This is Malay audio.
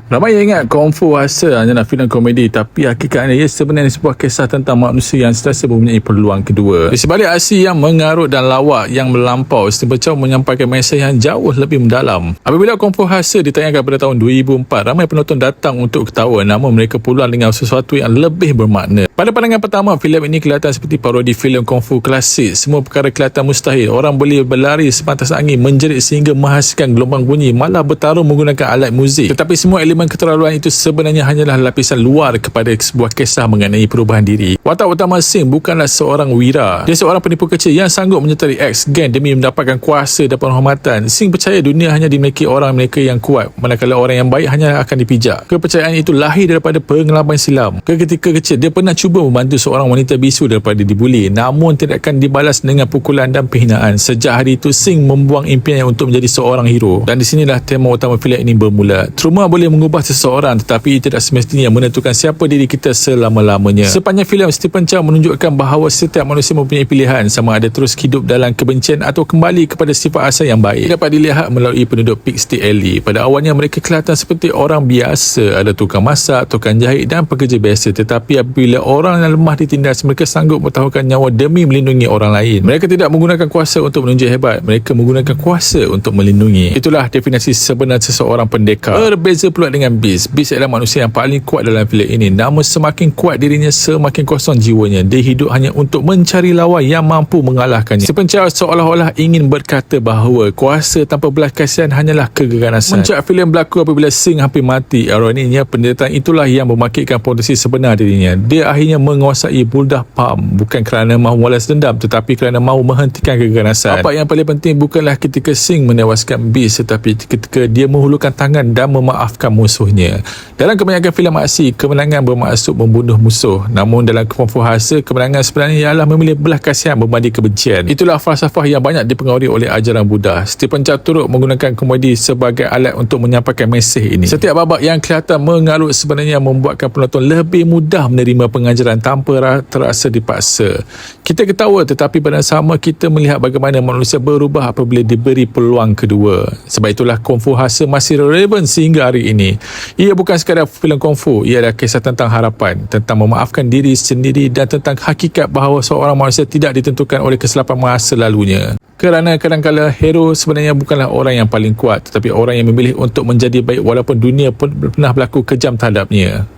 Ramai yang ingat Kung Fu Hustle hanyalah filem komedi, tapi hakikatnya ia sebenarnya sebuah kisah tentang manusia yang sentiasa mempunyai peluang kedua. Di sebalik aksi yang mengarut dan lawak yang melampau, Steven Chow menyampaikan mesej yang jauh lebih mendalam. Apabila Kung Fu Hustle ditayangkan pada tahun 2004, ramai penonton datang untuk ketawa, namun mereka pulang dengan sesuatu yang lebih bermakna. Pada pandangan pertama, filem ini kelihatan seperti parodi filem Kung Fu klasik. Semua perkara kelihatan mustahil. Orang boleh berlari sepantas angin, menjerit sehingga menghasilkan gelombang bunyi, malah bertarung menggunakan alat muzik. Tetapi semua elemen keterlaluan itu sebenarnya hanyalah lapisan luar kepada sebuah kisah mengenai perubahan diri. Watak utama Sing bukanlah seorang wira. Dia seorang penipu kecil yang sanggup menyertai ex-geng demi mendapatkan kuasa dan penghormatan. Sing percaya dunia hanya dimiliki orang mereka yang kuat, manakala orang yang baik hanya akan dipijak. Kepercayaan itu lahir daripada pengalaman silam. Ketika kecil, dia pernah cuba membantu seorang wanita bisu daripada dibuli, namun tidak akan dibalas dengan pukulan dan penghinaan. Sejak hari itu, Sing membuang impiannya untuk menjadi seorang hero. Dan di sinilah tema utama filem ini bermula. Trauma boleh mengubah seseorang, tetapi tidak semestinya menentukan siapa diri kita selama-lamanya. Sepanjang filem, Steven Chow menunjukkan bahawa setiap manusia mempunyai pilihan, sama ada terus hidup dalam kebencian atau kembali kepada sifat asal yang baik. Dapat dilihat melalui penduduk Pig Stick Alley. Pada awalnya mereka kelihatan seperti orang biasa, ada tukang masak, tukang jahit dan pekerja biasa, tetapi apabila orang yang lemah ditindas, mereka sanggup bertahankan nyawa demi melindungi orang lain. Mereka tidak menggunakan kuasa untuk menunjuk hebat, mereka menggunakan kuasa untuk melindungi. Itulah definisi sebenar seseorang pendekar. Berbeza pula dengan Beast. Beast adalah manusia yang paling kuat dalam filem ini, namun semakin kuat dirinya, semakin kosong jiwanya. Dia hidup hanya untuk mencari lawan yang mampu mengalahkannya. Steven Chow seolah-olah ingin berkata bahawa kuasa tanpa belas kasihan hanyalah keganasan. Puncak filem berlaku apabila Sing hampir mati. Iroниnya, penderitaan itulah yang memakitkan potensi sebenar dirinya. Dia akhirnya menguasai Buldah Palm bukan kerana mahu membalas dendam, tetapi kerana mahu menghentikan keganasan. Apa yang paling penting bukanlah ketika Sing menewaskan Beast, tetapi ketika dia menghulurkan tangan dan memaafkan musuhnya. Dalam kebanyakan filem aksi, kemenangan bermaksud membunuh musuh. Namun dalam Kung Fu Hustle, kemenangan sebenarnya ialah memilih belas kasihan berbanding kebencian. Itulah falsafah yang banyak dipengaruhi oleh ajaran Buddha. Steven Chow turut menggunakan komedi sebagai alat untuk menyampaikan mesej ini. Setiap babak yang kelihatan mengarut sebenarnya membuatkan penonton lebih mudah menerima pengajaran tanpa terasa dipaksa. Kita ketawa, tetapi pada sama kita melihat bagaimana manusia berubah apabila diberi peluang kedua. Sebab itulah Kung Fu Hustle masih relevan sehingga hari ini. Ia bukan sekadar filem Kung Fu, ia adalah kisah tentang harapan, tentang memaafkan diri sendiri dan tentang hakikat bahawa seorang manusia tidak ditentukan oleh kesilapan masa lalunya. Kerana kadang-kadang hero sebenarnya bukanlah orang yang paling kuat, tetapi orang yang memilih untuk menjadi baik walaupun dunia pun pernah berlaku kejam terhadapnya.